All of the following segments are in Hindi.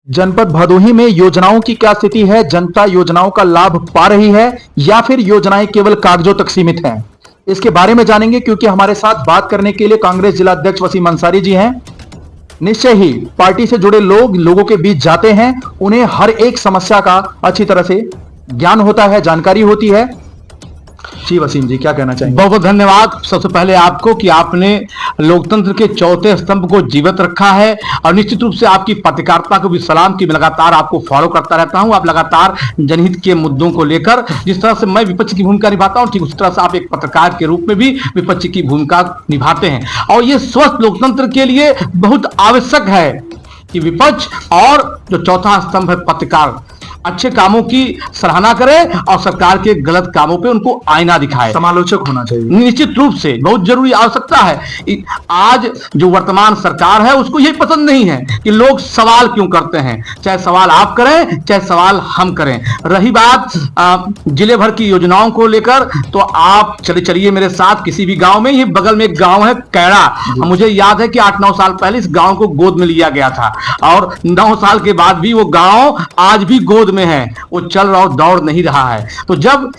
जनपद भदोही में योजनाओं की क्या स्थिति है? जनता योजनाओं का लाभ पा रही है या फिर योजनाएं केवल कागजों तक सीमित हैं? इसके बारे में जानेंगे, क्योंकि हमारे साथ बात करने के लिए कांग्रेस जिला अध्यक्ष वसीम अंसारी जी हैं। निश्चय ही पार्टी से जुड़े लोगों के बीच जाते हैं, उन्हें हर एक समस्या का अच्छी तरह से ज्ञान होता है, जानकारी होती है। जी वसीम जी, क्या कहना चाहेंगे? बहुत बहुत धन्यवाद सबसे पहले आपको कि आपने लोकतंत्र के चौथे स्तंभ को जीवित रखा है, और निश्चित रूप से आपकी पत्रकारिता को भी सलाम कि मैं लगातार आपको फॉलो करता रहता हूं। आप लगातार जनहित के मुद्दों को लेकर जिस तरह से मैं विपक्ष की भूमिका निभाता हूं, ठीक उसी तरह से आप एक पत्रकार के रूप में भी विपक्ष की भूमिका निभाते हैं, और ये स्वस्थ लोकतंत्र के लिए बहुत आवश्यक है कि विपक्ष और जो चौथा स्तंभ है पत्रकार अच्छे कामों की सराहना करे और सरकार के गलत कामों पे उनको आईना दिखाए। समालोचक होना चाहिए, निश्चित रूप से बहुत जरूरी आवश्यकता है। आज जो वर्तमान सरकार है उसको यही पसंद नहीं है कि लोग सवाल क्यों करते हैं, चाहे सवाल आप करें चाहे सवाल हम करें। रही बात जिले भर की योजनाओं को लेकर, तो आप चलिए मेरे साथ किसी भी गांव में, ये बगल में एक गांव है कैड़ा, मुझे याद है कि 8-9 साल पहले इस गांव को गोद में लिया गया था, और 9 साल के बाद भी वो गांव आज भी गोद में है, वो चल रहा और दौड़ नहीं रहा है। तो जब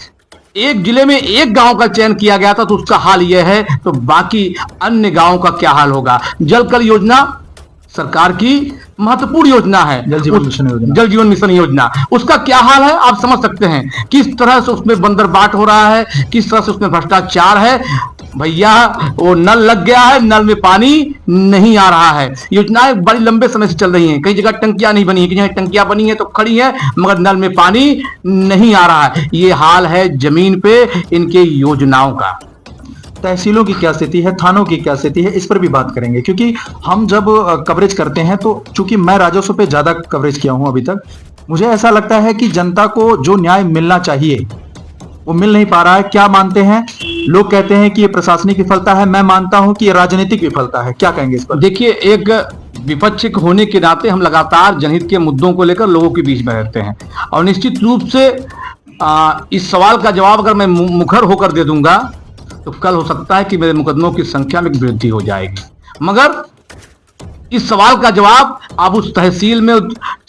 एक जिले में एक गांव का चयन किया गया था तो उसका हाल यह है, तो बाकी अन्य गांवों का क्या हाल होगा? जल कल योजना सरकार की महत्वपूर्ण योजना है, जल जीवन मिशन योजना, उसका क्या हाल है आप समझ सकते हैं। किस तरह से उसमें बंदरबाट हो रहा है, किस तरह से उसमें भ्रष्टाचार है। भैया वो नल लग गया है, नल में पानी नहीं आ रहा है। योजनाएं बड़ी लंबे समय से चल रही हैं, कई जगह टंकियां नहीं बनी है, कहीं टंकियां बनी है तो खड़ी है, मगर नल में पानी नहीं आ रहा है। ये हाल है जमीन पे इनके योजनाओं का। तहसीलों की क्या स्थिति है, थानों की क्या स्थिति है, इस पर भी बात करेंगे, क्योंकि हम जब कवरेज करते हैं तो चूंकि मैं राजस्व पे ज्यादा कवरेज किया हूं अभी तक, मुझे ऐसा लगता है कि जनता को जो न्याय मिलना चाहिए वो मिल नहीं पा रहा है। क्या मानते हैं? लोग कहते हैं कि ये प्रशासनिक विफलता है, मैं मानता हूं कि ये राजनीतिक विफलता है। क्या कहेंगे इस पर? देखिए, एक विपक्ष होने के नाते हम लगातार जनहित के मुद्दों को लेकर लोगों के बीच में रहते हैं, और निश्चित रूप से इस सवाल का जवाब अगर मैं मुखर होकर दे दूंगा तो कल हो सकता है कि मेरे मुकदमों की संख्या में वृद्धि हो जाएगी। मगर इस सवाल का जवाब आप उस तहसील में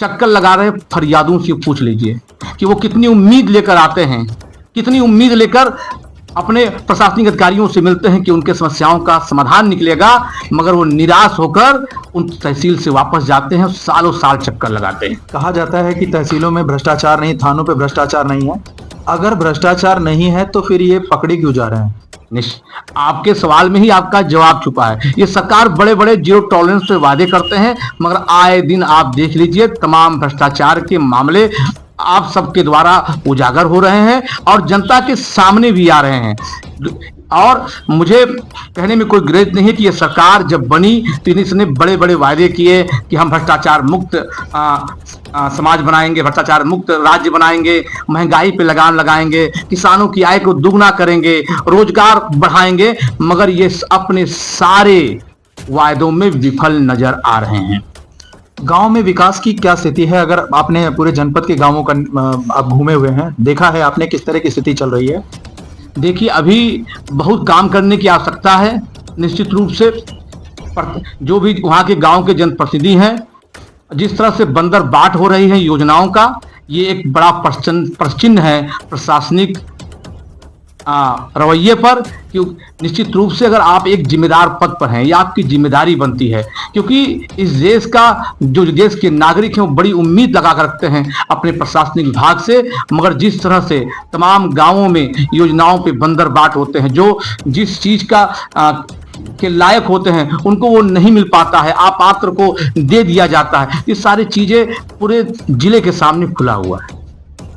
चक्कर लगा रहे फरियादों से पूछ लीजिए कि वो कितनी उम्मीद लेकर आते हैं, कितनी उम्मीद लेकर अपने प्रशासनिक अधिकारियों से मिलते हैं कि उनके समस्याओं का समाधान निकलेगा, मगर वो निराश होकर उन तहसील से वापस जाते हैं, सालों साल चक्कर लगाते हैं। कहा जाता है कि तहसीलों में भ्रष्टाचार नहीं, थानों पे भ्रष्टाचार नहीं है। अगर भ्रष्टाचार नहीं है तो फिर ये पकड़े क्यों जा रहे हैं? आपके सवाल में ही आपका जवाब छुपा है। ये सरकार बड़े बड़े जीरो टॉलरेंस पे वादे करते हैं, मगर आए दिन आप देख लीजिए तमाम भ्रष्टाचार के मामले आप सबके द्वारा उजागर हो रहे हैं और जनता के सामने भी आ रहे हैं। और मुझे कहने में कोई ग्रेज नहीं है कि ये सरकार जब बनी तो इसने बड़े बड़े वायदे किए कि हम भ्रष्टाचार मुक्त समाज बनाएंगे, भ्रष्टाचार मुक्त राज्य बनाएंगे, महंगाई पे लगाम लगाएंगे, किसानों की आय को दुगना करेंगे, रोजगार बढ़ाएंगे, मगर ये अपने सारे वायदों में विफल नजर आ रहे हैं। गांव में विकास की क्या स्थिति है? अगर आपने पूरे जनपद के गांवों का आप घूमे हुए हैं, देखा है आपने किस तरह की स्थिति चल रही है? देखिए, अभी बहुत काम करने की आवश्यकता है। निश्चित रूप से जो भी वहाँ के गांव के जनप्रतिनिधि हैं, जिस तरह से बंदरबाट हो रही है योजनाओं का, ये एक बड़ा प्रश्न है प्रशासनिक रवैये पर। क्यों? निश्चित रूप से अगर आप एक जिम्मेदार पद पर हैं, या आपकी जिम्मेदारी बनती है, क्योंकि इस देश का जो देश के नागरिक हैं वो बड़ी उम्मीद लगा कर रखते हैं अपने प्रशासनिक विभाग से, मगर जिस तरह से तमाम गांवों में योजनाओं पे बंदरबाट होते हैं, जो जिस चीज का के लायक होते हैं उनको वो नहीं मिल पाता है, अपात्र को दे दिया जाता है। ये सारी चीजें पूरे जिले के सामने खुला हुआ है।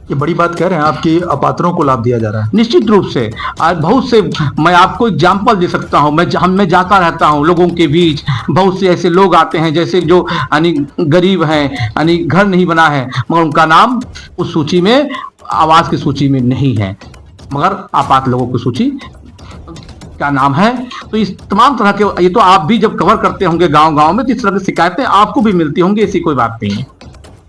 ये बड़ी बात कह रहे हैं आपकी, अपात्रों को लाभ दिया जा रहा है। निश्चित रूप से आज बहुत से, मैं आपको एग्जाम्पल दे सकता हूं, मैं जाता रहता हूं लोगों के बीच, बहुत से ऐसे लोग आते हैं जैसे जो गरीब हैं, घर नहीं बना है, मगर उनका नाम उस सूची में, आवास की सूची में नहीं है, मगर आपात लोगों की सूची का नाम है। तो इस तमाम तरह के, ये तो आप भी जब कवर करते होंगे गांव गांव में, तो इस तरह की शिकायतें आपको भी मिलती होंगी, ऐसी कोई बात नहीं है।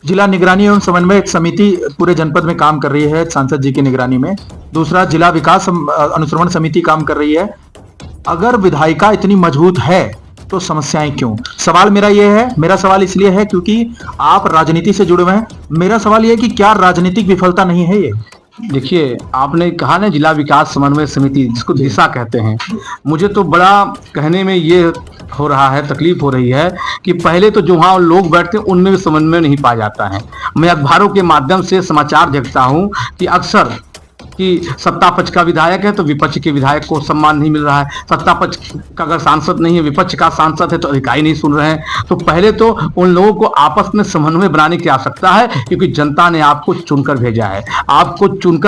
जिला निगरानी एवं समन्वय समिति पूरे जनपद में काम कर रही है सांसद जी की निगरानी में। दूसरा, जिला विकास अनुश्रवण समिति काम कर रही है। अगर विधायिका इतनी मजबूत है तो समस्याएं क्यों? सवाल मेरा सवाल इसलिए है क्योंकि आप राजनीति से जुड़े हुए हैं। मेरा सवाल यह है कि क्या राजनीतिक विफलता नहीं है ये? देखिए, आपने कहा ना जिला विकास समन्वय समिति, जिसको दिशा कहते हैं, मुझे तो बड़ा कहने में ये हो रहा है, तकलीफ हो रही है कि पहले तो जो वहाँ लोग बैठते हैं उनमें भी समन्वय नहीं पाया जाता है। मैं अखबारों के माध्यम से समाचार देखता हूँ कि अक्सर कि सत्ता पक्ष का विधायक है तो विपक्ष के विधायक को सम्मान नहीं मिल रहा है, सत्ता पक्ष का अगर सांसद नहीं है, विपक्ष का सांसद है तो अधिकारी नहीं सुन रहे हैं। तो पहले तो उन लोगों को आपस में समन्वय बनाने की आवश्यकता है, क्योंकि जनता ने आपको चुनकर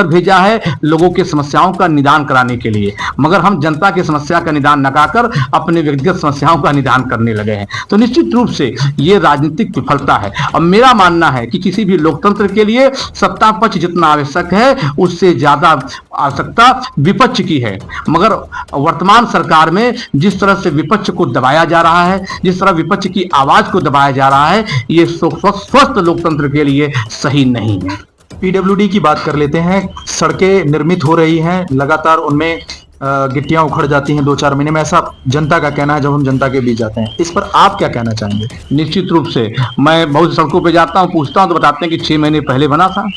भेजा है, लोगों की समस्याओं का निदान कराने के लिए। मगर हम जनता की समस्या का निदान न कराकर अपने व्यक्तिगत समस्याओं का निदान करने लगे हैं, तो निश्चित रूप से ये राजनीतिक विफलता है। अब मेरा मानना है कि किसी भी लोकतंत्र के लिए सत्ता पक्ष जितना आवश्यक है उससे ज्यादा आवश्यकता विपक्ष की है। मगर वर्तमान सरकार में जिस तरह से विपक्ष को दबाया जा रहा है, जिस तरह विपक्ष की आवाज को दबाया जा रहा है, ये स्वस्थ लोकतंत्र के लिए सही नहीं है। पीडब्ल्यूडी की बात कर लेते हैं। सड़कें निर्मित हो रही हैं, लगातार उनमें गिट्टियां उखड़ जाती हैं 2-4 महीने में, ऐसा जनता का कहना है जब हम जनता के बीच जाते हैं। इस पर आप क्या कहना चाहेंगे? निश्चित रूप से मैं बहुत सड़कों पे जाता हूं, पूछता हूं तो बताते हैं कि 6 महीने पहले बना था,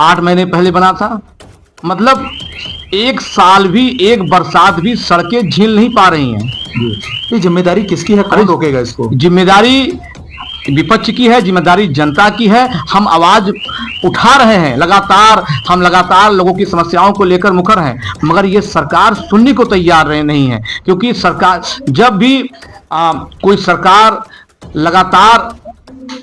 8 महीने पहले बना था। मतलब 1 साल भी, 1 बरसात भी सड़कें झेल नहीं पा रही हैं। ये जिम्मेदारी किसकी है? कौन रोकेगा इसको? जिम्मेदारी विपक्ष की है, जिम्मेदारी जनता की है। हम आवाज उठा रहे हैं लगातार, हम लगातार लोगों की समस्याओं को लेकर मुखर हैं, मगर ये सरकार सुनने को तैयार नहीं है। क्योंकि सरकार जब भी कोई सरकार लगातार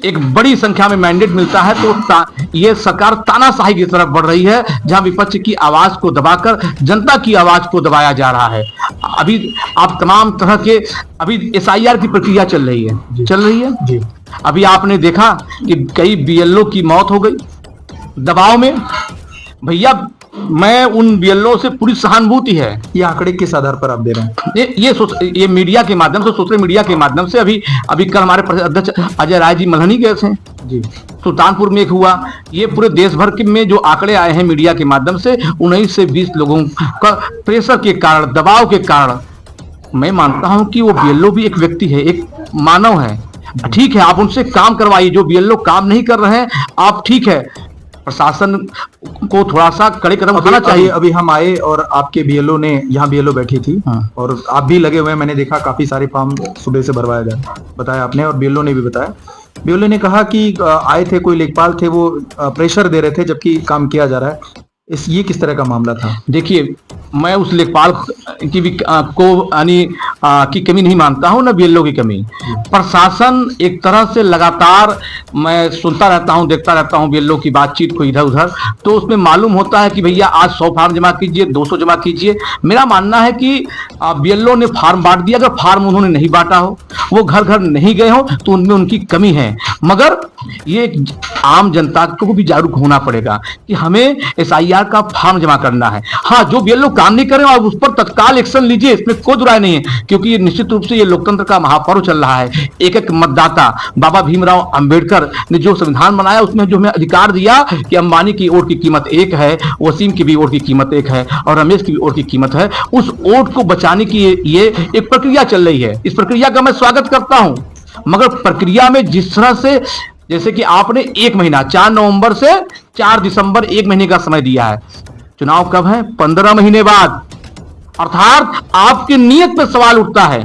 एक बड़ी संख्या में मैंडेट मिलता है तो ये सरकार तानाशाही की तरफ बढ़ रही है, जहां विपक्ष की आवाज को दबाकर जनता की आवाज को दबाया जा रहा है। अभी आप तमाम तरह के अभी SIR की प्रक्रिया चल रही है जी। अभी आपने देखा कि कई BLO की मौत हो गई दबाव में। भैया, मैं उन BLO से पूरी सहानुभूति है। ये आंकड़े किस आधार पर आप दे रहे हैं? ये मीडिया के माध्यम से, सोशल मीडिया के माध्यम से। अभी कल हमारे प्रदेश अध्यक्ष अजय राय जी मल्हनी गए थे जी, सुल्तानपुर में एक हुआ। ये पूरे देश भर के में जो आंकड़े आए हैं मीडिया के माध्यम से, 19 से 20 लोगों का प्रेशर के कारण, दबाव के कारण। मैं मानता हूं कि वो BLO भी एक व्यक्ति है, एक मानव है। ठीक है, आप उनसे काम करवाइए। जो BLO काम नहीं कर रहे हैं, आप ठीक है, प्रशासन को थोड़ा सा कड़े कदम उठाना चाहिए। अभी हम आए और आपके BLO ने, यहाँ BLO बैठी थी और आप भी लगे हुए हैं। मैंने देखा काफी सारे फॉर्म सुबह से भरवाया गया, बताया आपने, और BLO ने भी बताया। BLO ने कहा कि आए थे, कोई लेखपाल थे, वो प्रेशर दे रहे थे जबकि काम किया जा रहा है। ये किस तरह का मामला था? देखिए, मैं उस लेखपाल की भी की कमी नहीं मानता हूं, न BLO की कमी। प्रशासन एक तरह से लगातार मैं सुनता रहता हूं, देखता रहता हूं BLO की बातचीत को इधर उधर, तो उसमें मालूम होता है कि भैया आज 100 फार्म जमा कीजिए, 200 जमा कीजिए। मेरा मानना है कि BLO ने फार्म बांट दिया। अगर फार्म उन्होंने नहीं बांटा हो, वो घर घर नहीं गए हो, तो उनमें उनकी कमी है। मगर ये आम जनता को भी जागरूक होना पड़ेगा कि हमें SIR का फार्म जमा करना है। हाँ, जो BLO काम नहीं करे और उस पर तत्काल एक्शन लीजिए, इसमें कोई दुराय नहीं है, क्योंकि ये निश्चित रूप से ये लोकतंत्र का महापर्व चल रहा है। एक एक मतदाता, बाबा भीमराव अंबेडकर ने जो संविधान बनाया उसमें जो हमें अधिकार दिया कि अंबानी की वोट की कीमत 1 है, वसीम की भी वोट की कीमत 1 है और रमेश की भी वोट की कीमत है, उस वोट को बचाने की ये एक प्रक्रिया चल रही है। इस प्रक्रिया का मैं स्वागत करता हूं, मगर प्रक्रिया में जिस तरह से, जैसे कि आपने 1 महीना 4 नवंबर से 4 दिसंबर 1 महीने का समय दिया है। चुनाव कब है? 15 महीने बाद। अर्थात आपकी नीयत पे सवाल उठता है।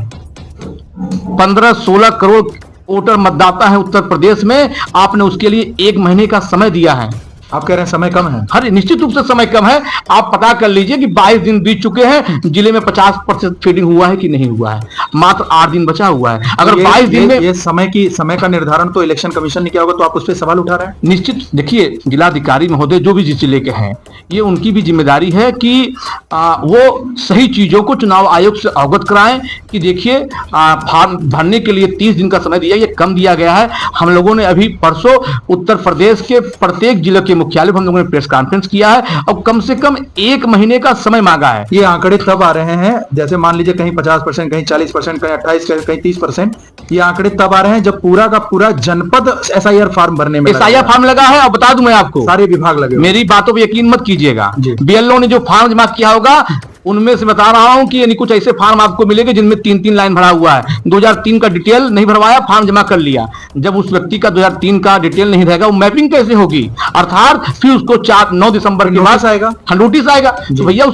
15-16 करोड़ वोटर मतदाता है उत्तर प्रदेश में, आपने उसके लिए 1 महीने का समय दिया है। आप कह रहे हैं समय कम है? हर निश्चित रूप से समय कम है। आप पता कर लीजिए कि 22 दिन बीत चुके हैं, जिले में 50% फीडिंग हुआ है कि नहीं हुआ है। मात्र 8 दिन बचा हुआ है। अगर 22 दिन में ये समय का निर्धारण तो इलेक्शन कमीशन ने किया होगा, तो आप उस पर सवाल उठा रहे हैं? निश्चित, देखिए, जिलाधिकारी महोदय जो भी जिस जिले के हैं, ये उनकी भी जिम्मेदारी है कि वो सही चीजों को चुनाव आयोग से अवगत कराएं कि देखिए फॉर्म भरने के लिए 30 दिन का समय दिया, ये कम दिया गया है। हम लोगों ने अभी परसों उत्तर प्रदेश के प्रत्येक जिले के मुख्यालय पर हम लोगों ने प्रेस कॉन्फ्रेंस किया है और कम से कम 1 महीने का समय मांगा है। ये आंकड़े तब आ रहे हैं, जैसे मान लीजिए कहीं 50%, कहीं 40%, कहीं 28%, कहीं 30%। ये आंकड़े तब आ रहे हैं जब पूरा का पूरा जनपद SIR फॉर्म भरने में SIR फॉर्म लगा है। और बता दूं मैं आपको, सारे विभाग लगे, मेरी बातों पर यकीन मत कीजिएगा, BLO ने जो फॉर्म जमा किया होगा उनमें से बता रहा हूं कि यानी कुछ ऐसे फार्म आपको मिलेंगे जिनमें 3-3 लाइन भरा हुआ है। 2003 का डिटेल नहीं भरवाया, फॉर्म जमा कर लिया। जब उस व्यक्ति का 2003 का डिटेल नहीं रहेगा, वो मैपिंग कैसे होगी? अर्थात फिर उसको 9 दिसंबर के बाद आएगा, नोटिस आएगा। तो भैया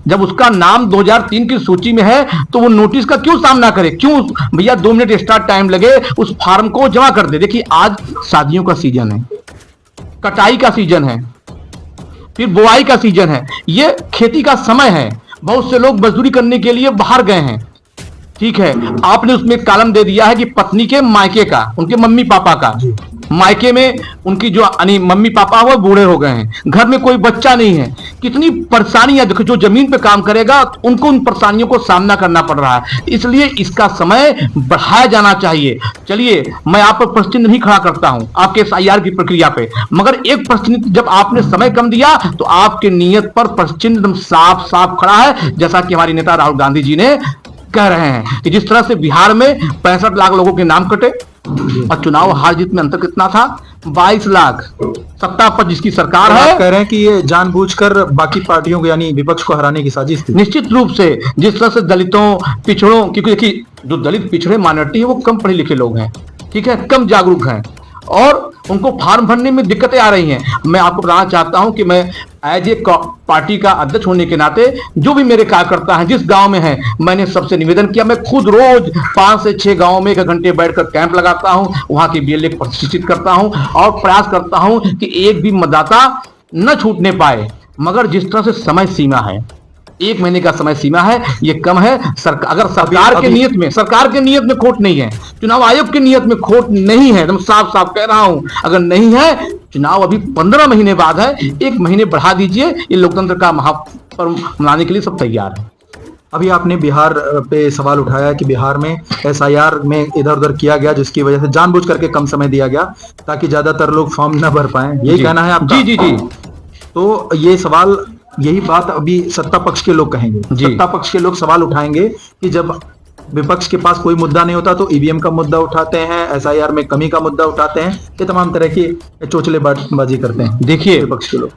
जब उसका नाम 2003 की सूची में है तो वो नोटिस का क्यों सामना करे? क्यों भैया 2 मिनट एक्स्ट्रा टाइम लगे उस फॉर्म को जमा कर दे। देखिए, आज शादियों का सीजन है, कटाई का सीजन है, फिर बुआई का सीजन है, ये खेती का समय है। बहुत से लोग मजदूरी करने के लिए बाहर गए हैं, ठीक है। आपने उसमें एक कॉलम दे दिया है कि पत्नी के मायके का, उनके मम्मी पापा का, मायके में उनकी जो मम्मी पापा वो बूढ़े हो गए हैं, घर में कोई बच्चा नहीं है। कितनी परेशानियां, देखो जो जमीन पे काम करेगा उनको उन परेशानियों को सामना करना पड़ रहा है। इसलिए इसका समय बढ़ाया जाना चाहिए। चलिए, मैं आप पर प्रश्न नहीं खड़ा करता हूं आपके SIR की प्रक्रिया पे, मगर एक प्रश्न, जब आपने समय कम दिया तो आपके नियत पर प्रश्न एकदम साफ साफ खड़ा है। जैसा कि हमारे नेता राहुल गांधी जी ने कह रहे हैं कि जिस तरह से बिहार में 65 लाख लोगों के नाम कटे और चुनाव हार जीत में अंतर कितना था? 22 लाख। सत्ता पर जिसकी सरकार है, कह रहे हैं कि ये जानबूझकर बाकी पार्टियों को यानी विपक्ष को हराने की साजिश थी। निश्चित रूप से जिस तरह से दलितों, पिछड़ों, क्योंकि देखिए जो दलित पिछड़े माइनॉरिटी है वो कम पढ़े लिखे लोग हैं, ठीक है, कम जागरूक हैं और उनको फॉर्म भरने में दिक्कतें आ रही हैं। मैं आपको बताना चाहता हूं कि मैं एज ए पार्टी का अध्यक्ष होने के नाते जो भी मेरे कार्यकर्ता हैं जिस गांव में हैं, मैंने सबसे निवेदन किया। मैं खुद रोज 5 से 6 गांवों में 1 घंटे बैठकर कैंप लगाता हूं, वहां की BLA को प्रशिक्षित करता हूं और प्रयास करता हूं कि एक भी मतदाता न छूटने पाए। मगर जिस तरह से समय सीमा है, 1 महीने का समय सीमा है, ये कम है। अगर सरकार के नियत में खोट नहीं है, चुनाव आयोग के नियत में खोट नहीं है, एकदम साफ साफ कह रहा हूं, अगर नहीं है, चुनाव अभी 15 महीने बाद है, 1 महीने बढ़ा दीजिए। ये लोकतंत्र का महापर्व मनाने के लिए सब तैयार है। अभी आपने बिहार पे सवाल उठाया कि बिहार में SIR में इधर उधर किया गया, जिसकी वजह से जानबूझ करके कम समय दिया गया ताकि ज्यादातर लोग फॉर्म न भर पाए, यही कहना है आपका? जी। तो ये सवाल, यही बात अभी सत्ता पक्ष के लोग कहेंगे। सत्ता पक्ष के लोग सवाल उठाएंगे कि जब विपक्ष के पास कोई मुद्दा नहीं होता तो EVM का मुद्दा उठाते हैं, SIR में कमी का मुद्दा उठाते हैं, ये तमाम तरह की चोचलेबाजी करते हैं। देखिए, विपक्ष के लोग,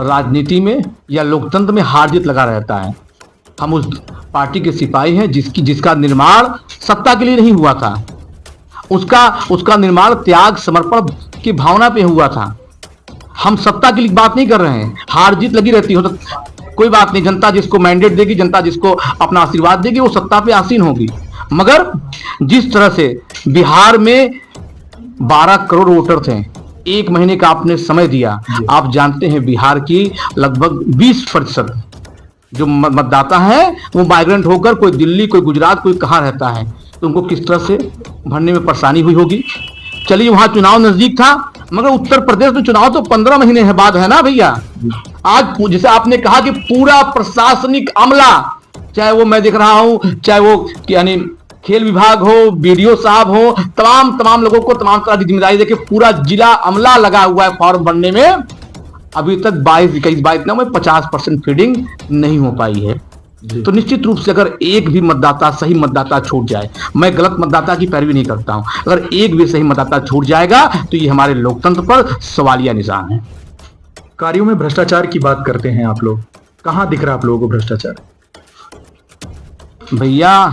राजनीति में या लोकतंत्र में हार जीत लगा रहता है। हम उस पार्टी के सिपाही हैं जिसका निर्माण सत्ता के लिए नहीं हुआ था, उसका निर्माण त्याग समर्पण की भावना पे हुआ था। हम सत्ता की बात नहीं कर रहे हैं, हार जीत लगी रहती हो तो कोई बात नहीं, जनता जिसको मैंडेट देगी, जनता जिसको अपना आशीर्वाद देगी, वो सत्ता पे आसीन होगी। मगर जिस तरह से बिहार में 12 करोड़ वोटर थे, 1 महीने का आपने समय दिया, आप जानते हैं बिहार की लगभग 20% जो मतदाता है वो माइग्रेंट होकर कोई दिल्ली, कोई गुजरात, कोई कहाँ रहता है, तो उनको किस तरह से भरने में परेशानी हुई होगी। चलिए, वहां चुनाव नजदीक था, मगर उत्तर प्रदेश में चुनाव तो 15 महीने बाद है ना भैया। आज जैसे आपने कहा कि पूरा प्रशासनिक अमला, चाहे वो मैं देख रहा हूं, चाहे वो यानी खेल विभाग हो, BDO साहब हो, तमाम लोगों को तमाम तरह की जिम्मेदारी देके पूरा जिला अमला लगा हुआ है फॉर्म भरने में। अभी तक 22 में 50% फीडिंग नहीं हो पाई है। तो निश्चित रूप से अगर एक भी मतदाता, सही मतदाता छूट जाए, मैं गलत मतदाता की पैरवी नहीं करता हूं, अगर एक भी सही मतदाता छूट जाएगा तो ये हमारे लोकतंत्र पर सवालिया निशान है। कार्यों में भ्रष्टाचार की बात करते हैं आप लोग, कहां दिख रहा है आप लोगों को भ्रष्टाचार? भैया,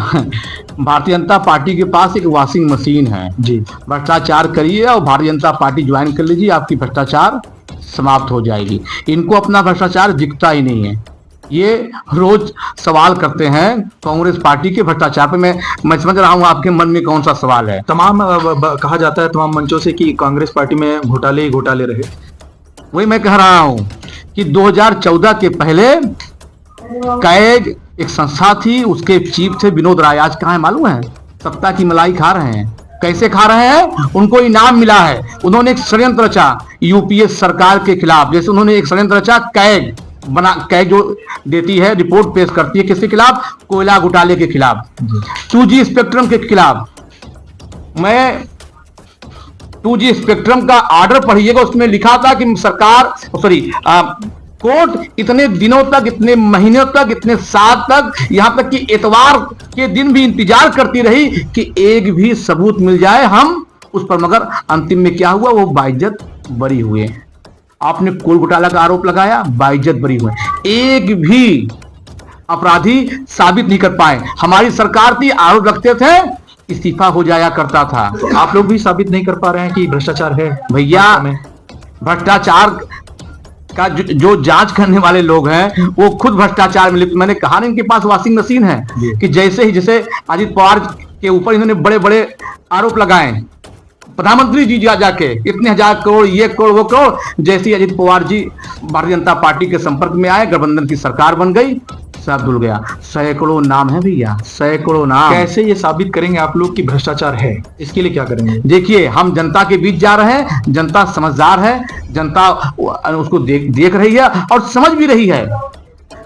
भारतीय जनता पार्टी के पास एक वॉशिंग मशीन है जी। भ्रष्टाचार करिए और भारतीय जनता पार्टी ज्वाइन कर लीजिए, आपकी भ्रष्टाचार समाप्त हो जाएगी। इनको अपना भ्रष्टाचार दिखता ही नहीं है। ये रोज सवाल करते हैं कांग्रेस पार्टी के भ्रष्टाचार पे। मैं समझ रहा हूं आपके मन में कौन सा सवाल है। तमाम कहा जाता है तमाम मंचों से कि कांग्रेस पार्टी में घोटाले ही घोटाले रहे। वही मैं कह रहा हूं कि 2014 के पहले कैग एक संस्था थी, उसके चीफ थे विनोद राय। आज कहां है मालूम है? सत्ता की मलाई खा रहे हैं। कैसे खा रहे हैं? उनको इनाम मिला है। उन्होंने एक षड्यंत्र रचा UPA सरकार के खिलाफ, जैसे उन्होंने एक षड्यंत्र रचा कैग जो देती है, रिपोर्ट पेश करती है किसके खिलाफ? कोयला घोटाले के खिलाफ, 2G स्पेक्ट्रम के खिलाफ। मैं 2G स्पेक्ट्रम का ऑर्डर पढ़िएगा, उसमें लिखा था कि सरकार कोर्ट इतने दिनों तक, इतने महीनों तक, इतने साल तक, यहां तक कि इतवार के दिन भी इंतजार करती रही कि एक भी सबूत मिल जाए हम उस पर। मगर अंतिम में क्या हुआ? वो बाइज्जत बरी हुए। आपने कोल घोटाला का आरोप लगाया, बाइज्जत बरी हुए। एक भी अपराधी साबित नहीं कर पाए। हमारी सरकार थी, आरोप रखते थे, इस्तीफा हो जाया करता था। आप लोग भी साबित नहीं कर पा रहे हैं कि भ्रष्टाचार है भैया, भ्रष्टाचार का जो जांच करने वाले लोग हैं वो खुद भ्रष्टाचार में लिप्त। मैंने कहा ना, इनके पास वॉशिंग मशीन है कि जैसे अजित पवार के ऊपर इन्होंने बड़े बड़े आरोप लगाए, प्रधानमंत्री जी जाके इतने 1000 करोड़, ये करोड़, वो करोड़, जैसे अजित पवार जी भारतीय जनता पार्टी के संपर्क में आए, गठबंधन की सरकार बन गई, सब धुल गया। सैकड़ों नाम है भैया, सैकड़ों नाम। कैसे ये साबित करेंगे आप लोग कि भ्रष्टाचार है? इसके लिए क्या करेंगे? देखिए, हम जनता के बीच जा रहे हैं, जनता समझदार है, जनता उसको देख रही है और समझ भी रही है।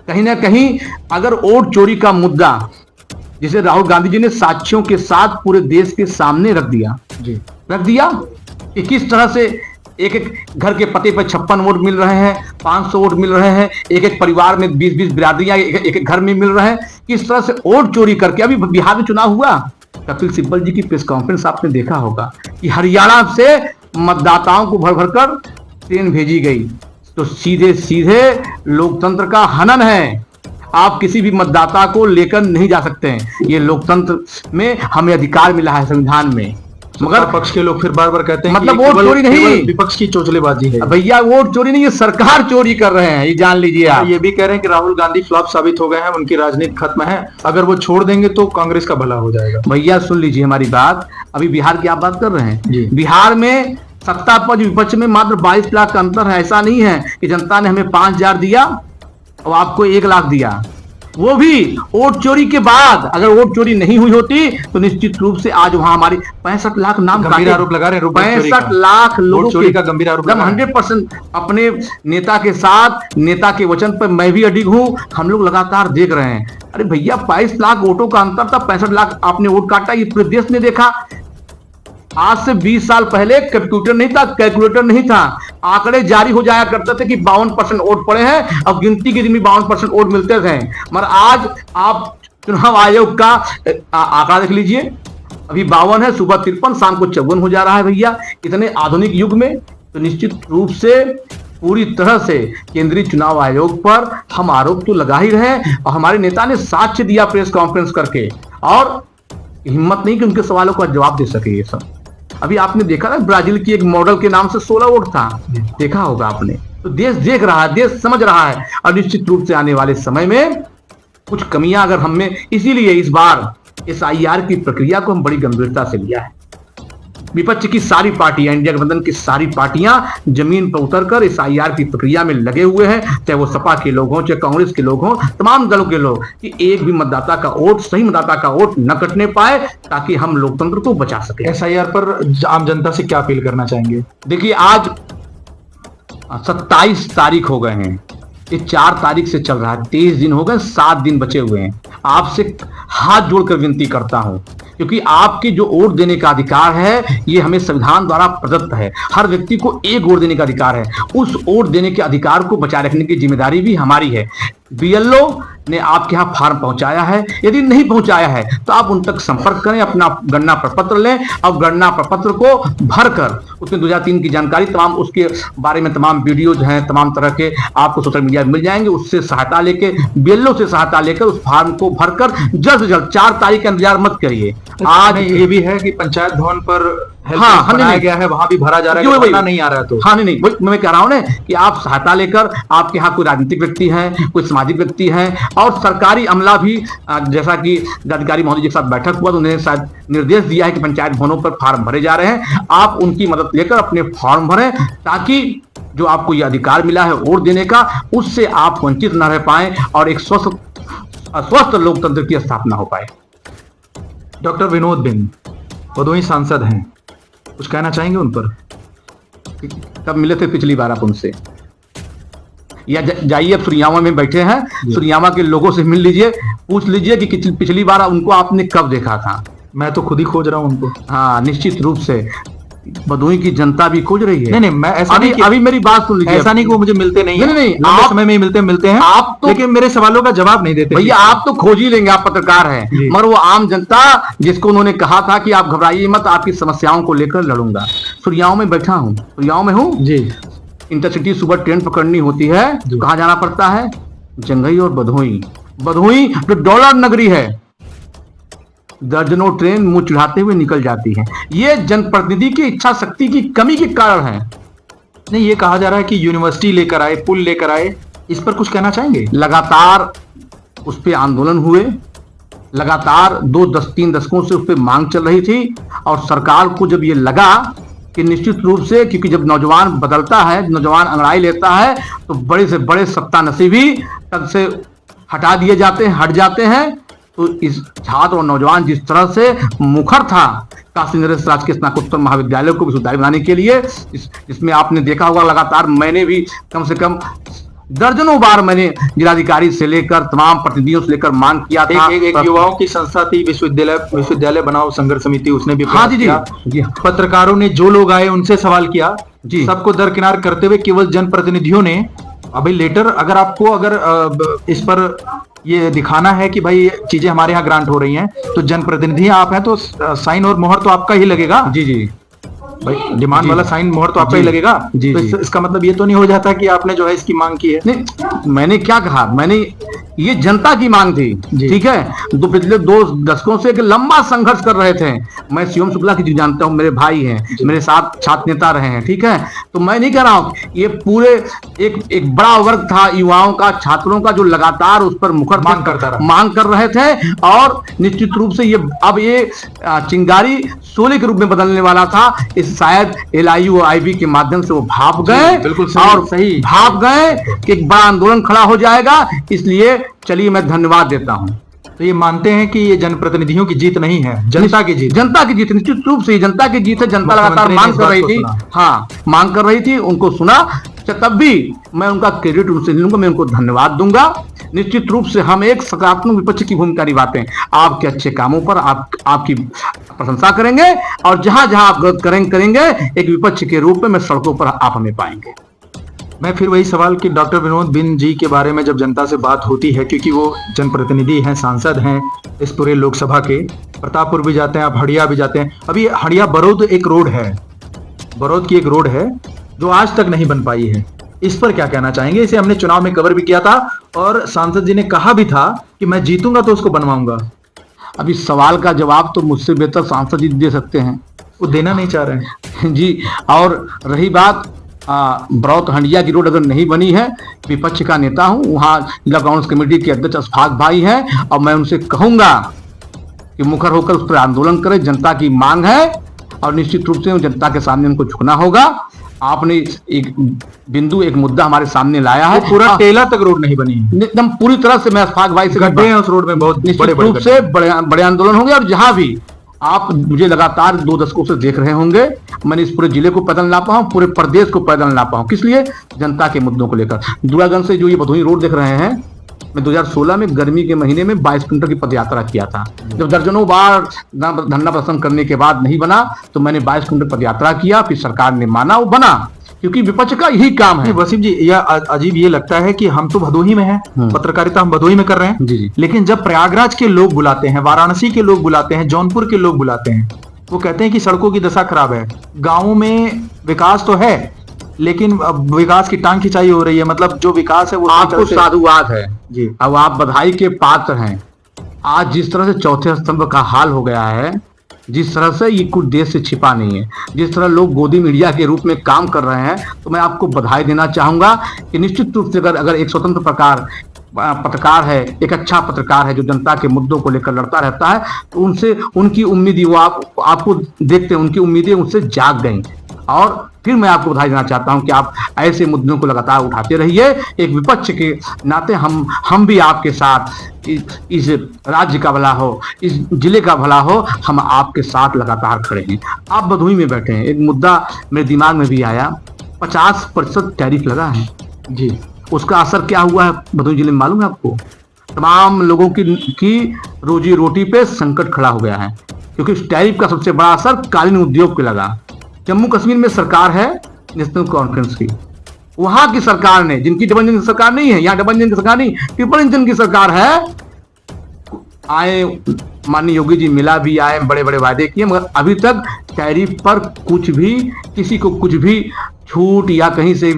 कहीं ना कहीं अगर वोट चोरी का मुद्दा, जिसे राहुल गांधी जी ने साक्ष्यों के साथ पूरे देश के सामने रख दिया कि किस तरह से एक एक घर के पते पर 56 वोट मिल रहे हैं, 500 वोट मिल रहे हैं, एक एक परिवार में 20-20 बिरादरियां एक एक घर में मिल रहे हैं, किस तरह से वोट चोरी करके। अभी बिहार में चुनाव हुआ, कपिल सिब्बल जी की प्रेस कॉन्फ्रेंस आपने देखा होगा कि हरियाणा से मतदाताओं को भर भर कर ट्रेन भेजी गई। तो सीधे सीधे लोकतंत्र का हनन है। आप किसी भी मतदाता को लेकर नहीं जा सकते हैं। ये लोकतंत्र में हमें अधिकार मिला है संविधान में। मगर पक्ष के लोग फिर बार बार कहते हैं मतलब कि वोट चोरी नहीं, विपक्ष की चोचलेबाजी है। भैया वोट चोरी नहीं, ये सरकार चोरी कर रहे हैं, ये जान लीजिए आप। ये भी कह रहे हैं कि राहुल गांधी फ्लॉप साबित हो गए हैं, उनकी राजनीति खत्म है, अगर वो छोड़ देंगे तो कांग्रेस का भला हो जाएगा। भैया सुन लीजिए हमारी बात, अभी बिहार की आप बात कर रहे हैं। बिहार में सत्ता पर विपक्ष में मात्र 22 लाख का अंतर है। ऐसा नहीं है कि जनता ने हमें 5000 दिया और आपको 1 लाख दिया, वो भी वोट चोरी के बाद। अगर वोट चोरी नहीं हुई होती तो निश्चित रूप से आज वहां हमारी 65 लाख नाम गंभीर आरोप लगा रहे हैं। 65 लाख लोगों चोरी का गंभीर आरोप। 100% अपने नेता के साथ, नेता के वचन पर मैं भी अडिग हूं, हम लोग लगातार देख रहे हैं। अरे भैया 22 लाख वोटों का अंतर था, 65 लाख आपने वोट काटा, ये पूरे देश ने देखा। आज से 20 साल पहले कंप्यूटर नहीं था, कैलकुलेटर नहीं था, आंकड़े जारी हो जाया करते थे कि 52% वोट पड़े हैं और गिनती के दिन भी 52% वोट मिलते थे। मगर आज आप चुनाव आयोग का आंकड़ा देख लीजिए, अभी 52 है, सुबह 53, शाम को 54 हो जा रहा है। भैया इतने आधुनिक युग में तो निश्चित रूप से पूरी तरह से केंद्रीय चुनाव आयोग पर हम आरोप तो लगा ही रहे और हमारे नेता ने साक्ष्य दिया प्रेस कॉन्फ्रेंस करके, और हिम्मत नहीं कि उनके सवालों का जवाब दे सके। ये सब अभी आपने देखा ना, ब्राजील की एक मॉडल के नाम से 16 वोट था, देखा होगा आपने। तो देश देख रहा है, देश समझ रहा है और निश्चित रूप से आने वाले समय में कुछ कमियां अगर हमें, इसीलिए इस बार SIR की प्रक्रिया को हम बड़ी गंभीरता से लिया है। विपक्ष की सारी पार्टियां, इंडिया गठबंधन की सारी पार्टियां जमीन पर उतरकर SIR की प्रक्रिया में लगे हुए हैं, चाहे वो सपा के लोग हों, चाहे कांग्रेस के लोग हों, तमाम दलों के लोग, कि एक भी मतदाता का वोट, सही मतदाता का वोट न कटने पाए, ताकि हम लोकतंत्र को बचा सके। SIR पर आम जनता से क्या अपील करना चाहेंगे? देखिए, आज 27 तारीख हो गए हैं, ये 4 तारीख से चल रहा है, 23 दिन हो गए, 7 दिन बचे हुए हैं। आपसे हाथ जोड़कर विनती करता हूं, क्योंकि आपके जो वोट देने का अधिकार है ये हमें संविधान द्वारा प्रदत्त है। हर व्यक्ति को एक वोट देने का अधिकार है। उस वोट देने के अधिकार को बचाए रखने की जिम्मेदारी भी हमारी है। BLO ने आपके यहाँ फॉर्म पहुंचाया है, यदि नहीं पहुंचाया है तो आप उन तक संपर्क करें, अपना गणना प्रपत्र लें और गणना प्रपत्र को भरकर उसमें 2003 की जानकारी, तमाम उसके बारे में तमाम वीडियोज हैं, तमाम तरह के आपको सोशल मीडिया में मिल जाएंगे। उससे सहायता लेके, BLO से सहायता लेकर उस फॉर्म को भरकर जल्द से जल्द, 4 तारीख का इंतजार मत करिए। आज ये भी है कि पंचायत भवन पर बनाया गया है, वहां भी भरा जा रहा है, नहीं आ रहा है तो नहीं, मैं कह रहा हूं ना कि आप सहायता लेकर, आपके यहाँ कोई राजनीतिक व्यक्ति है, कोई सामाजिक व्यक्ति है और सरकारी अमला भी, जैसा कि जिलाधिकारी महोदय जी के साथ बैठक हुआ तो उन्हें शायद निर्देश दिया है कि पंचायत भवनों पर फॉर्म भरे जा रहे हैं, आप उनकी मदद लेकर अपने फॉर्म भरें, ताकि जो आपको ये अधिकार मिला है वोट देने का, उससे आप वंचित न रह पाए और एक स्वस्थ लोकतंत्र की स्थापना हो पाए। डॉक्टर विनोद बिंद भदोही सांसद हैं, कुछ कहना चाहेंगे उन पर? कब मिले थे पिछली बार आप उनसे? या जाइए, अब सुरियामा में बैठे हैं, सुरियामा के लोगों से मिल लीजिए, पूछ लीजिए कि पिछली बार उनको आपने कब देखा था। मैं तो खुद ही खोज रहा हूं उनको। हाँ, निश्चित रूप से भदोही की जनता भी खोज रही है। नहीं, मैं ऐसा अभी मेरी बात सुन लीजिए, ऐसा नहीं कि वो मुझे मिलते नहीं, आप समय में मिलते हैं आप तो, लेकिन मेरे सवालों का जवाब नहीं देते। भैया आप तो खोज ही लेंगे, आप पत्रकार हैं, मगर वो आम जनता जिसको उन्होंने कहा था कि आप घबराइए मत, आपकी समस्याओं को लेकर लड़ूंगा। सुरियाओं में बैठा हूँ, सुरियाओं में हूँ जी। इंटरसिटी सुबह ट्रेन पकड़नी होती है, कहाँ जाना पड़ता है? जंघई और भदोही। भदोही जो डॉलर नगरी है, दर्जनों ट्रेन मुंह चढ़ाते हुए निकल जाती है। ये जनप्रतिनिधि की इच्छा शक्ति की कमी के कारण है। नहीं, ये कहा जा रहा है कि यूनिवर्सिटी लेकर आए, पुल लेकर आए, इस पर कुछ कहना चाहेंगे? लगातार उस पर आंदोलन हुए, लगातार 3 दशकों से उस पर मांग चल रही थी, और सरकार को जब ये लगा कि निश्चित रूप से, क्योंकि जब नौजवान बदलता है, नौजवान अंगड़ाई लेता है, तो बड़े से बड़े सत्ता नसीबी पद से हटा दिए जाते हैं, हट जाते हैं। तो इस छात्र और नौजवान जिस तरह से मुखर था काशी नरेश राजकीय स्नातकोत्तर महाविद्यालय को विश्वविद्यालय बनाने के लिए, इसमें आपने देखा होगा लगातार मैंने भी कम से कम दर्जनों बार मैंने जिलाधिकारी से लेकर तमाम प्रतिनिधियों से लेकर मांग किया था। एक युवाओं की संस्था थी विश्वविद्यालय बनाओ संघर्ष समिति, उसने भी हाँ जी जी, पत्रकारों ने जो लोग आए उनसे सवाल किया जी, सबको दरकिनार करते हुए केवल जनप्रतिनिधियों ने अभी लेटर, अगर आपको अगर इस पर ये दिखाना है कि भाई चीजें हमारे यहाँ ग्रांट हो रही हैं, तो जनप्रतिनिधि आप हैं तो साइन और मोहर तो आपका ही लगेगा। जी जी भाई, डिमांड वाला साइन मोहर तो आपका ही लगेगा। जी, तो जी। इसका मतलब ये तो नहीं हो जाता कि आपने जो है इसकी मांग की है। नहीं, मैंने क्या कहा, मैंने ये जनता की मांग थी, ठीक है। तो पिछले 2 दशकों से एक लंबा संघर्ष कर रहे थे। मैं शिवम शुक्ला की जानता हूँ, मेरे भाई हैं, मेरे साथ छात्र नेता रहे हैं, ठीक है। तो मैं नहीं कह रहा हूँ, ये पूरे एक बड़ा वर्ग था युवाओं का, छात्रों का, जो लगातार उस पर मुखर मांग करता रहा, मांग कर रहे थे। और निश्चित रूप से ये अब ये चिंगारी शोले के रूप में बदलने वाला था। इस शायद LIU और IB के माध्यम से वो भाप गए, बिल्कुल सही, और सही भाप गए कि एक बड़ा आंदोलन खड़ा हो जाएगा। इसलिए चलिए मैं धन्यवाद देता हूं। तो ये मानते हैं कि ये जनप्रतिनिधियों की जीत नहीं है, जनता की जीत, जनता की जीत, निश्चित रूप से जनता की जीत है। जनता लगातार मुख्यमंत्री ने मांग इस कर बात रही को थी, सुना। हाँ मांग कर रही थी, उनको सुना, तब भी मैं उनका क्रेडिट उनसे लूंगा, मैं उनको धन्यवाद दूंगा। निश्चित रूप से हम एक सकारात्मक विपक्ष की भूमिका निभाते हैं। आपके अच्छे कामों पर आपकी प्रशंसा करेंगे, और जहां जहां आप गलत करेंगे, एक विपक्ष के रूप में मैं सड़कों पर आप हमें पाएंगे। मैं फिर वही सवाल कि डॉक्टर विनोद बिंद जी के बारे में जब जनता से बात होती है, क्योंकि वो जनप्रतिनिधि हैं, सांसद हैं इस पूरे लोकसभा के, प्रतापपुर भी जाते हैं, आप हड़िया भी जाते हैं। अभी हड़िया बरौद एक रोड है, बरौद की एक रोड है जो आज तक नहीं बन पाई है, इस पर क्या कहना चाहेंगे? इसे हमने चुनाव में कवर भी किया था, और सांसद जी ने कहा भी था कि मैं जीतूंगा तो उसको बनवाऊंगा। अभी सवाल का जवाब तो मुझसे बेहतर सांसद जी दे सकते हैं, वो देना नहीं चाह रहे हैं जी। और रही बात बरौत हंडिया की रोड अगर नहीं बनी है, विपक्ष का नेता हूं, वहां जिला कांग्रेस कमेटी के अध्यक्ष अशफाक भाई हैं, और मैं उनसे कहूंगा कि मुखर होकर उस पर आंदोलन करें। जनता की मांग है, और निश्चित रूप से जनता के सामने उनको झुकना होगा। आपने एक बिंदु, एक मुद्दा हमारे सामने लाया है, पूरा टेला तक रोड नहीं बनी है, एकदम पूरी तरह से। मैं अशफाक भाई से गड्ढे हैं उस रोड में, बहुत निश्चित रूप से बड़े आंदोलन होंगे। और जहां भी आप मुझे लगातार 2 दशकों से देख रहे होंगे, मैंने इस पूरे जिले को पैदल नापा हूं, पूरे प्रदेश को पैदल नापा हूं। किस लिए? जनता के मुद्दों को लेकर। दुरागंज से जो ये भदोही रोड देख रहे हैं, मैं 2016 में गर्मी के महीने में 22 किलोमीटर की पदयात्रा किया था। जब दर्जनों बार धरना प्रदर्शन करने के बाद नहीं बना, तो मैंने 22 किलोमीटर पदयात्रा किया, फिर सरकार ने माना, वो बना, क्योंकि विपक्ष का यही काम है। वसीम जी, यह अजीब ये लगता है कि हम तो भदोही में हैं, पत्रकारिता हम भदोही में कर रहे हैं, जी जी। लेकिन जब प्रयागराज के लोग बुलाते हैं, वाराणसी के लोग बुलाते हैं, जौनपुर के लोग बुलाते हैं, वो कहते हैं कि सड़कों की दशा खराब है। गाँव में विकास तो है, लेकिन अब विकास की टांग खिंचाई हो रही है। मतलब जो विकास है वो आपको साधुवाद है जी। अब आप बधाई के पात्र हैं। आज जिस तरह से चौथे स्तंभ का हाल हो गया है, जिस तरह से ये कुछ देश से छिपा नहीं है, जिस तरह लोग गोदी मीडिया के रूप में काम कर रहे हैं, तो मैं आपको बधाई देना चाहूंगा कि निश्चित रूप से अगर एक स्वतंत्र पत्रकार है, एक अच्छा पत्रकार है जो जनता के मुद्दों को लेकर लड़ता रहता है, तो उनसे उनकी उम्मीदें, वो आपको देखते हैं, उनकी उम्मीदें उनसे जाग गई। और फिर मैं आपको बधाई देना चाहता हूं कि आप ऐसे मुद्दों को लगातार उठाते रहिए। एक विपक्ष के नाते हम भी आपके साथ, इस राज्य का भला हो, इस जिले का भला हो, हम आपके साथ लगातार खड़े हैं। आप भदोही में बैठे हैं, एक मुद्दा मेरे दिमाग में भी आया, 50% टैरिफ लगा है जी, उसका असर क्या हुआ है भदोही जिले में मालूम है आपको? तमाम लोगों की रोजी रोटी पे संकट खड़ा हो गया है, क्योंकि इस टैरिफ का सबसे बड़ा असर कालीन उद्योग पे लगा। जम्मू कश्मीर में सरकार है नेशनल कॉन्फ्रेंस की, वहां की सरकार ने, जिनकी डबल इंजन की सरकार नहीं है, यहाँ डबल इंजन की सरकार नहीं, ट्रिपल इंजन की सरकार है, आए माननीय योगी जी मिला भी आए, बड़े बड़े वादे किए, मगर अभी तक टैरिफ पर कुछ भी, किसी को कुछ भी छूट या कहीं से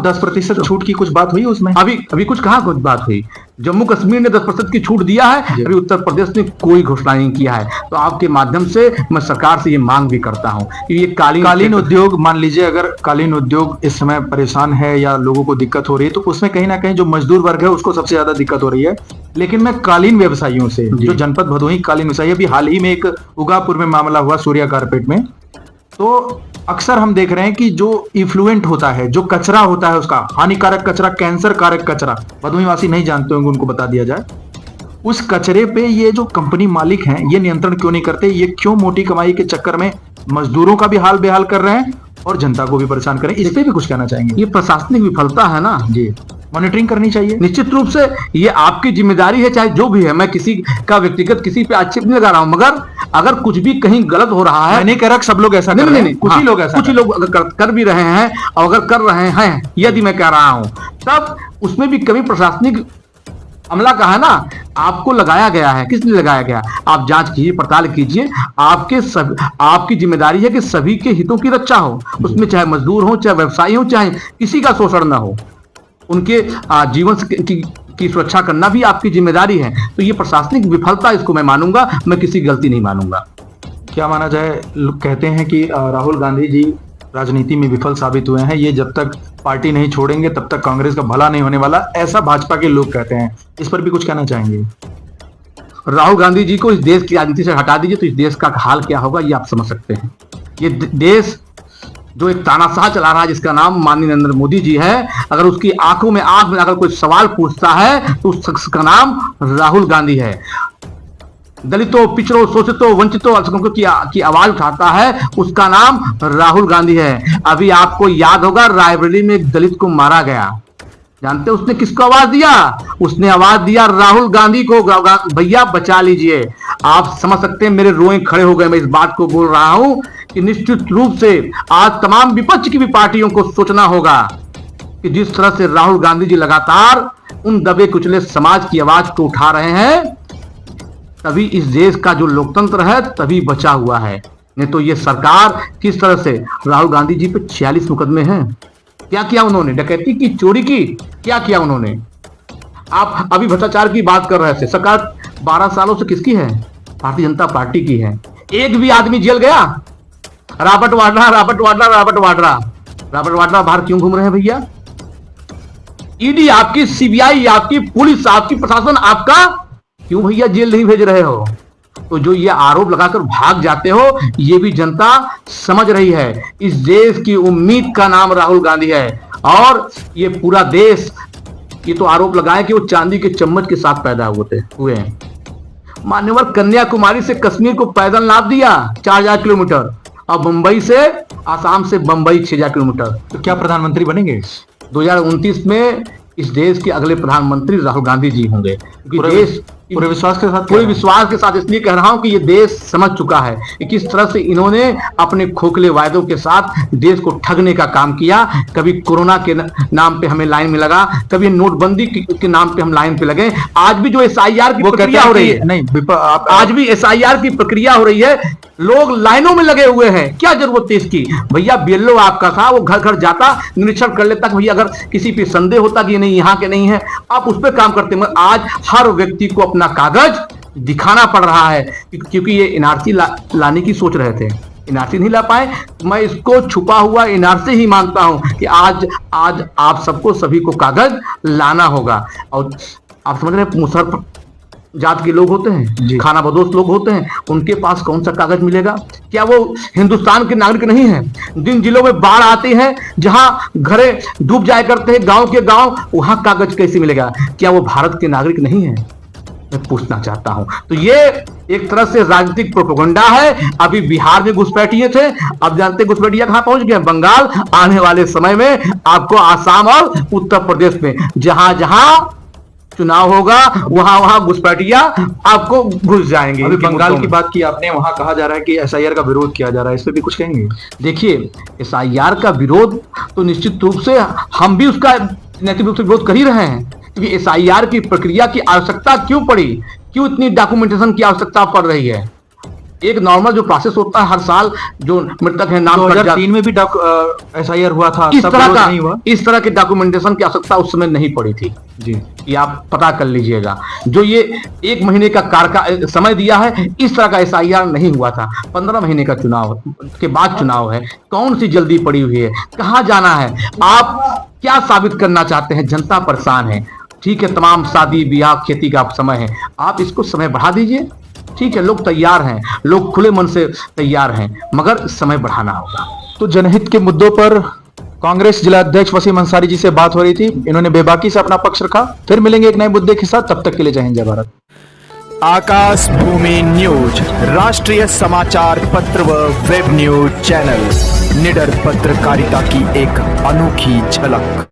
10% छूट की कुछ बात हुई उसमें? अभी कुछ कहाँ कुछ बात हुई। जम्मू कश्मीर ने 10% की छूट दिया है, अभी उत्तर प्रदेश ने कोई घोषणा नहीं किया है। तो आपके माध्यम से मैं सरकार से ये मांग भी करता हूँ कि ये कालीन उद्योग, मान लीजिए अगर कालीन उद्योग इस समय परेशान है या लोगों को दिक्कत हो रही है, तो उसमें कहीं ना कहीं जो मजदूर वर्ग है उसको सबसे ज्यादा दिक्कत हो रही है। लेकिन मैं कालीन व्यवसायियों से, जो जनपद भदोही कालीन व्यवसायी, अभी हाल ही में एक उगापुर में मामला हुआ सूर्या कारपेट में, तो अक्सर हम देख रहे हैं कि जो इफ्लुएंट होता है, जो कचरा होता है, उसका हानिकारक कचरा, कैंसर कारक कचरा, भदोही वासी नहीं जानते होंगे, उनको बता दिया जाए, उस कचरे पे ये जो कंपनी मालिक हैं ये नियंत्रण क्यों नहीं करते? ये क्यों मोटी कमाई के चक्कर में मजदूरों का भी हाल बेहाल कर रहे हैं और जनता को भी परेशान कर रहे हैं? इस पे भी कुछ कहना चाहेंगे? ये प्रशासनिक विफलता है ना जी, मॉनिटरिंग करनी चाहिए निश्चित रूप से। ये आपकी जिम्मेदारी है, चाहे जो भी है। मैं किसी का व्यक्तिगत किसी पे आक्षेप नहीं लगा रहा हूं, मगर अगर कुछ भी कहीं गलत हो रहा है, मैं नहीं कह रहा सब लोग ऐसा कर रहे हैं, कुछ ही लोग ऐसा, कुछ ही लोग अगर कर भी रहे हैं, और अगर कर रहे हैं यदि मैं कह रहा हूं, तब उसमें भी कभी प्रशासनिक अमला का है ना, आपको लगाया गया है। किस लिए लगाया गया? आप जांच कीजिए, पड़ताल कीजिए। आपकी जिम्मेदारी है कि सभी के हितों की रक्षा हो, उसमें चाहे मजदूर हो, चाहे व्यवसायी हो, चाहे किसी का शोषण ना हो, उनके जीवन की सुरक्षा करना भी आपकी जिम्मेदारी है। तो ये प्रशासनिक विफलता, इसको मैं मानूंगा, मैं किसी गलती नहीं मानूंगा। क्या माना जाए? लोग कहते हैं कि राहुल गांधी जी राजनीति में विफल साबित हुए हैं, ये जब तक पार्टी नहीं छोड़ेंगे तब तक कांग्रेस का भला नहीं होने वाला, ऐसा भाजपा के लोग कहते हैं। इस पर भी कुछ कहना चाहेंगे? राहुल गांधी जी को इस देश की राजनीति से हटा दीजिए तो इस देश का हाल क्या होगा ये आप समझ सकते हैं। ये देश जो एक तानाशाह चला रहा है, जिसका नाम माननीय नरेंद्र मोदी जी है, अगर उसकी आंखों में आंख में अगर कोई सवाल पूछता है तो उस शख्स का नाम राहुल गांधी है। दलितों, पिछड़ों, शोषितों, वंचितों, अल्पसंख्यकों की आवाज उठाता है, उसका नाम राहुल गांधी है। अभी आपको याद होगा रायबरेली में एक दलित को मारा गया, जानते उसने किसको आवाज दिया? उसने आवाज दिया राहुल गांधी को, भैया बचा लीजिए। आप समझ सकते हैं, मेरे रोए खड़े हो गए। मैं इस बात को बोल रहा हूं कि निश्चित रूप से आज तमाम विपक्ष की भी पार्टियों को सोचना होगा कि जिस तरह से राहुल गांधी जी लगातार उन दबे कुचले समाज की आवाज को उठा रहे हैं, तभी इस देश का जो लोकतंत्र है तभी बचा हुआ है। नहीं तो ये सरकार किस तरह से, राहुल गांधी जी पे 46 मुकदमे हैं। क्या किया उन्होंने? डकैती की, चोरी की, क्या किया उन्होंने? आप अभी भ्रष्टाचार की बात कर रहे थे। सरकार 12 सालों से किसकी है? भारतीय जनता पार्टी की है। एक भी आदमी जेल गया? Robert Vadra, Robert Vadra, Robert Vadra, Robert Vadra बाहर क्यों घूम रहे हैं भैया? ईडी आपकी, सीबीआई आपकी, पुलिस आपकी, प्रशासन आपका, क्यों भैया जेल नहीं भेज रहे हो? तो जो ये आरोप लगाकर भाग जाते हो, ये भी जनता समझ रही है। इस देश की उम्मीद का नाम राहुल गांधी है और ये पूरा देश ये तो आरोप लगाए कि वो चांदी के चम्मच के साथ पैदा हुए हैं। मान्यवर कन्याकुमारी से कश्मीर को पैदल नाप दिया 4000 किलोमीटर, और मुंबई से, आसाम से बंबई 6000 किलोमीटर। तो क्या प्रधानमंत्री बनेंगे 2029 में? इस देश के अगले प्रधानमंत्री राहुल गांधी जी होंगे, क्योंकि देश पूरे विश्वास के साथ, पूरे विश्वास के साथ इसलिए कह रहा हूं कि ये देश समझ चुका है कि किस तरह से इन्होंने अपने खोखले वायदों के साथ देश को ठगने का काम किया। कभी कोरोना के नाम पे हमें लाइन में लगा, कभी नोटबंदी के नाम पे हम लाइन पे लगे। आज भी जो एसआईआर की प्रक्रिया हो रही है, नहीं आज भी एसआईआर की प्रक्रिया हो रही है, लोग लाइनों में लगे हुए हैं। क्या जरूरत थी इसकी? भैया बीएलओ आपका था, वो घर घर जाता, निरीक्षण कर लेता कि भैया अगर किसी पे संदेह होता कि नहीं यहाँ के नहीं है, आप उस पर काम करते। मगर आज हर व्यक्ति को अपना कागज दिखाना पड़ रहा है, क्योंकि ये एनआरसी लाने की सोच रहे थे, एनआरसी नहीं ला पाए। मैं इसको छुपा हुआ एनआरसी ही मानता हूं कि आज आप सबको, सभी को कागज लाना होगा। और आप समझ रहे हैं, मुसहर जात के लोग होते हैं, खाना बदोश लोग होते हैं, उनके पास कौन सा कागज मिलेगा? क्या वो हिंदुस्तान के नागरिक नहीं है? जिन जिलों में बाढ़ आती है, जहां घरे डूब जाया करते हैं, गांव के गांव, वहां कागज कैसे मिलेगा? क्या वो भारत के नागरिक नहीं है? मैं पूछना चाहता हूं। तो ये एक तरह से राजनीतिक प्रोपेगेंडा है। अभी बिहार में घुसपैठिए थे, अब जानते घुसपैठिया कहां पहुंच गए? बंगाल। आने वाले समय में आपको आसाम और उत्तर प्रदेश में जहां जहां चुनाव होगा वहां वहां घुसपैठिया आपको घुस जाएंगे। अभी बंगाल की बात की आपने, वहां कहा जा रहा है कि एसआईआर का विरोध किया जा रहा है, इस पे भी कुछ कहेंगे? देखिए, एसआईआर का विरोध तो निश्चित रूप से हम भी उसका नैतिक रूप से विरोध कर ही रहे हैं, क्योंकि एसआईआर की प्रक्रिया की आवश्यकता क्यों पड़ी? क्यों इतनी डॉक्यूमेंटेशन की आवश्यकता पड़ रही है? एक नॉर्मल जो प्रोसेस होता है हर साल, जो मृतक है नाम कट जाता 2003 में भी SIR हुआ था, इस तब तरह विरोध का नहीं हुआ। इस तरह के डॉक्यूमेंटेशन की आवश्यकता उस समय नहीं पड़ी थी जी, ये आप पता कर लीजिएगा। जो ये 1 महीने का समय दिया है, इस तरह का SIR नहीं हुआ था। 15 महीने का चुनाव के बाद चुनाव है, कौन सी जल्दी पड़ी हुई है, कहाँ जाना है, आप क्या साबित करना चाहते हैं? जनता परेशान है, ठीक है, तमाम शादी ब्याह खेती का समय है, आप इसको समय बढ़ा दीजिए, ठीक है, लोग तैयार हैं, लोग खुले मन से तैयार हैं, मगर समय बढ़ाना होगा। तो जनहित के मुद्दों पर कांग्रेस जिला अध्यक्ष वसीम अंसारी जी से बात हो रही थी, इन्होंने बेबाकी से अपना पक्ष रखा। फिर मिलेंगे एक नए मुद्दे के साथ, तब तक के लिए जय हिंद जय भारत। आकाश भूमि न्यूज, राष्ट्रीय समाचार पत्र व वेब न्यूज चैनल, निडर पत्रकारिता की एक अनोखी झलक।